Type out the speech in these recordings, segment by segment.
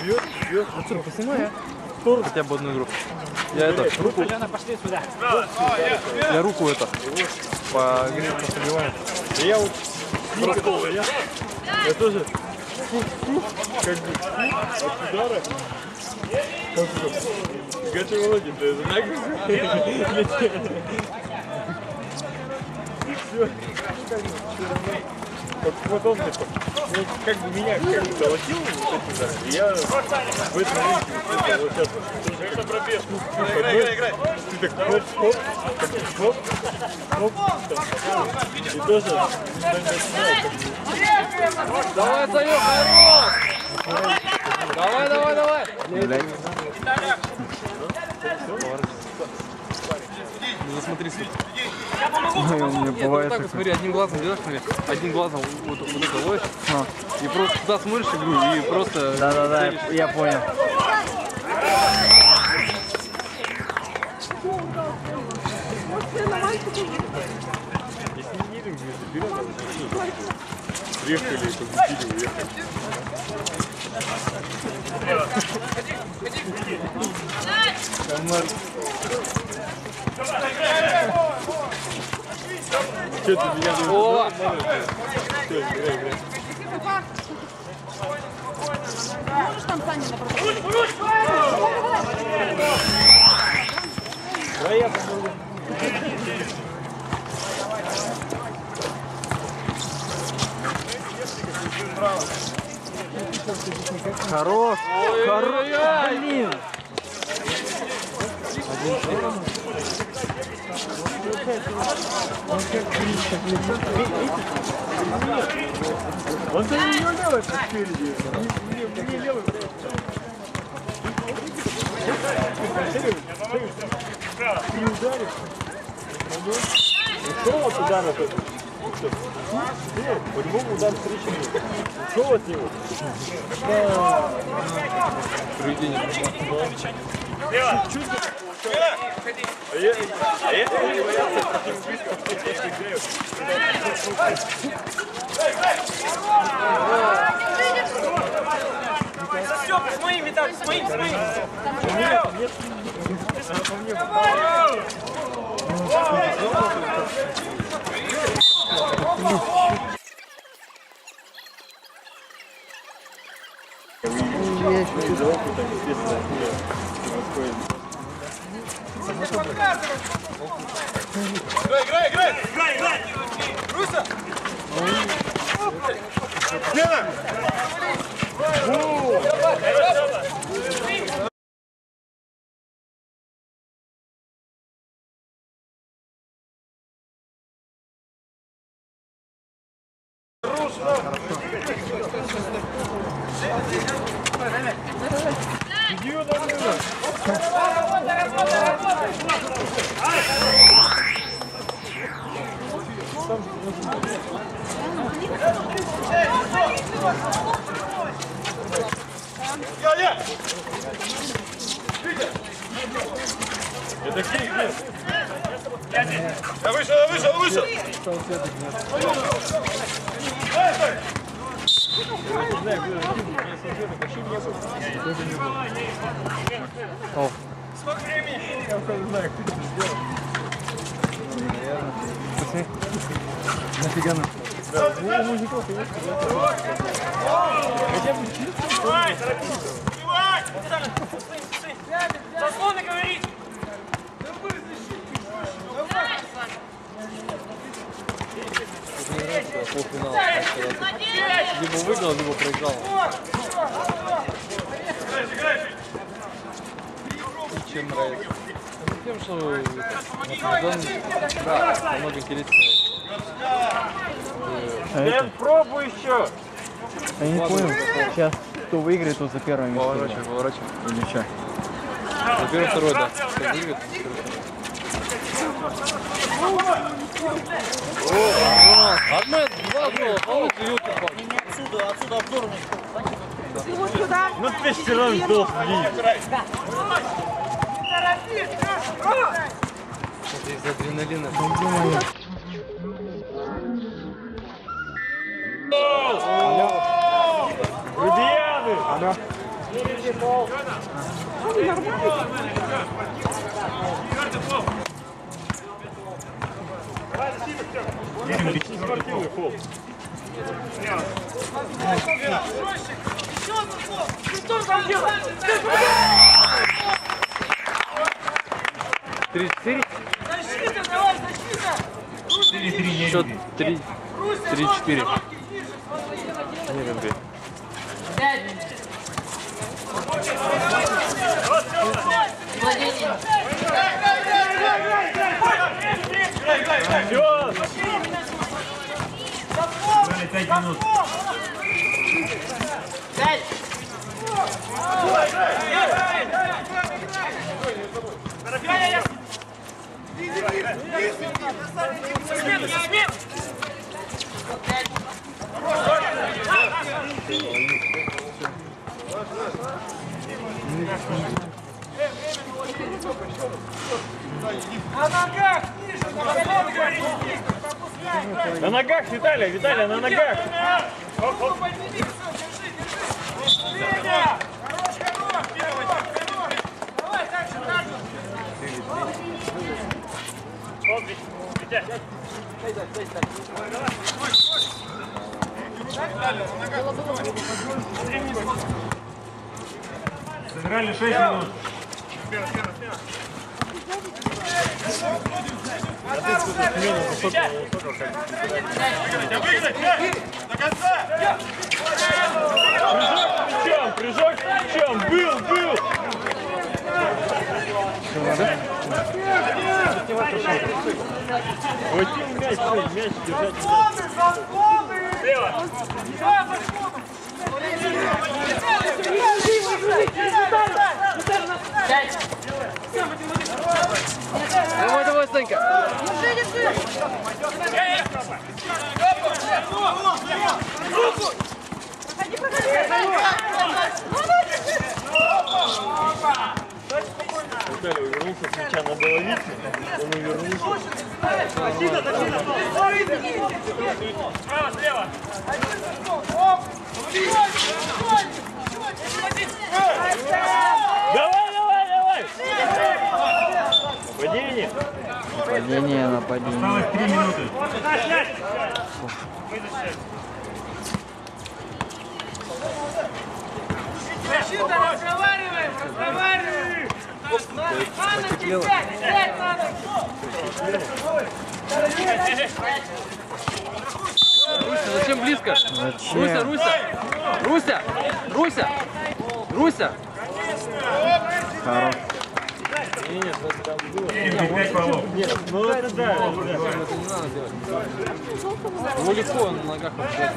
Бьет. Отсюда поснимай, а? Хотя бы одну руку. Я это, руку... Пошли сюда. Я руку это, по грибу пробиваю. Я вот... Я тоже... Как бы... От удара... Гачи Володя, ты знаешь? И все. Вот он типа, ну, как бы меня как бы долотил, я в этом моменте вот сейчас тоже пробег. Играй. Ты так хоп, и тоже Давай, Санек, хорош! Давай! Ну смотри, Мне бывает так вот, смотри, одним глазом делаешь, смотри, одним глазом вот это ловишь, и просто туда смотришь игру, и просто... Да, я понял. если не едем вместе, берем, приехали, победили, уехали. Что ты меня не О! Все, играй. Можешь там Саня напротив? Давай я помогу. Хорош! Блин! Он даже не левый спереди. Не левый. Не ударишь. Ушел от удара только. По-любому удар встречный. Ушел от него. Проведение. А я не боялся против близко. Все, с моим, Виталий, с моим. Играй! Руса! Лена! Это кик, Я вышел! Сколько времени? Я уже не знаю, кто это сделал. Нафига нам? Да, ну, мужиков, конечно, хотя бы чисто. Давай! Заслоны говорит! Полфинал. Либо выиграл, либо проиграл. И чем нравится? Тем, что да, намного интереснее. Дэн, пробуй еще! Я не понял. Сейчас кто выиграет, тот за первое место. Поворачивай. Или что? За первый, второй, да. Кто выиграет, одно, два гола, получится елки-палки. Отсюда обзор у них. Вот сюда. Ну ты все равно должен Из адреналина. Спортивный фол. Что там делать? 34. Защита, давай, защита! 4-3 Счет не 3-4. Все! 5 минут. На ногах, ниже, На ногах, Виталий, Виталий, на ногах! подними, все, держи, держи. Леня! Хорош, хорош, хорош. Давай, так же. Сыграли 6 минут. Прыжок мячом, был! Вот мяч держать. Слева! Давай, Санька. Виталий увернулся с мяча, надо ловить. Он увернулся. Справа, слева! Давай! Падение. Нападение, нападение. Осталось 3 минуты. Защита, разговариваем! Маночки, пять надо! Руся, зачем близко? Зачем? Руся! Хорош. Нет, это было. 5 баллов. Нет, Ну это да. это не надо делать. Его легко на ногах обжать.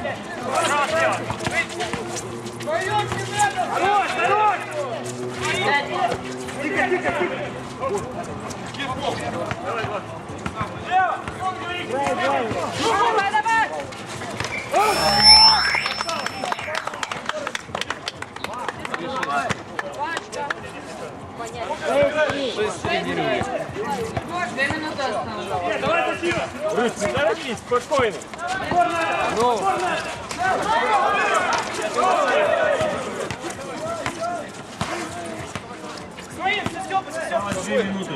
Русь, не торопись, спокойно. Ну, Осталось 2 минуты.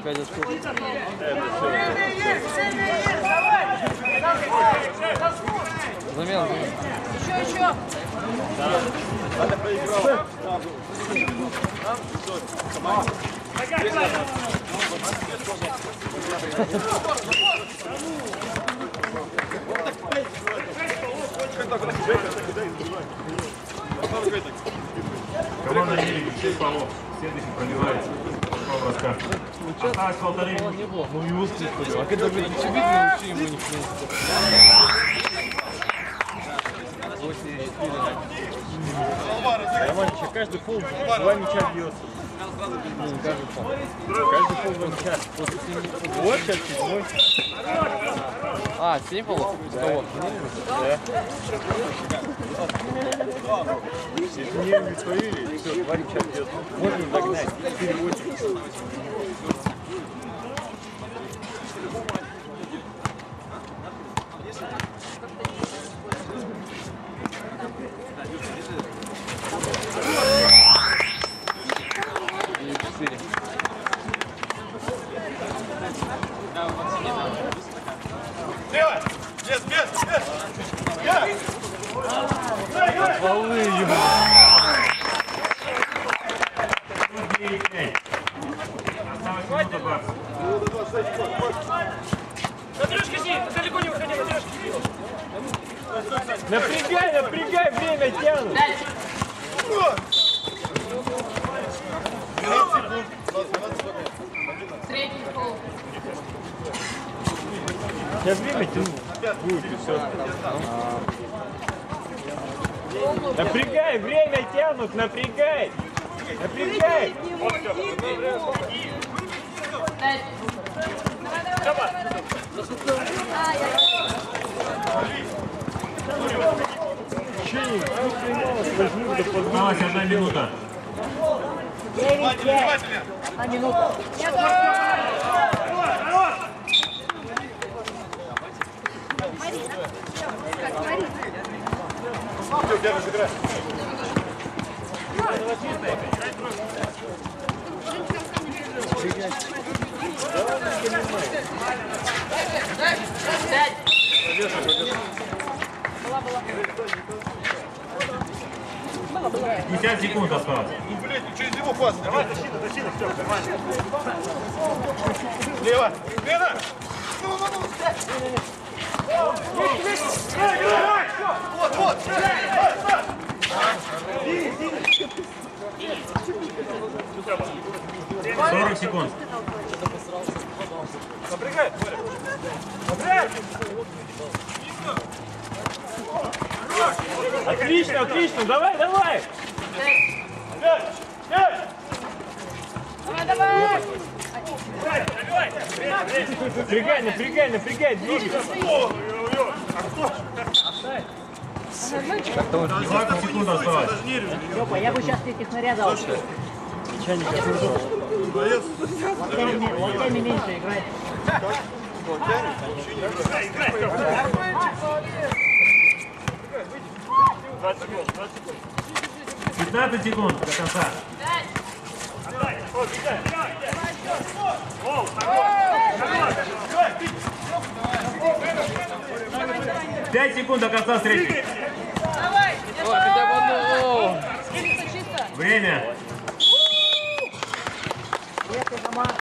опять очков. Замена. Еще. Команда Нелли, 6 баллов. Следующий пробивается. Осталось 1,5 минуты. Не было. Ну его спустили. А когда, блин, очевидно, вообще ему не принципе. 8-4. Романчик, каждый пол 2 мяча бьется. Ну, не каждый пол. Каждый пол 2 мяча. Вот сейчас 7-й. А, 7 полов? С кого? Да. Если не словили, все, 2 мяча бьется. Можно догнать. 4-8. Лево! Без! Полы, ё. Андрюшка, сидит, далеко не уходи, Андрюшка. Напрягай, время тянут. Третий пол. Сейчас время тянут. Будет и все. Напрягай, время тянут, напрягай. Пять. Осталась 1 минута. 9-5. 1 минута. — 50 секунд осталось. Блять, через него пас. Давай, защита, все, нормально. Лево. Лена! Вот. 40 секунд. Напрягай, Отлично, давай. Давай. Напрягай, двигайся. 20 секунд осталось. Степа, я бы сейчас этих нарядал. Локтями меньше играть. 15 секунд до конца. 5 секунд до конца встречи. О, хотя бы одну. Чисто. Время. Если команда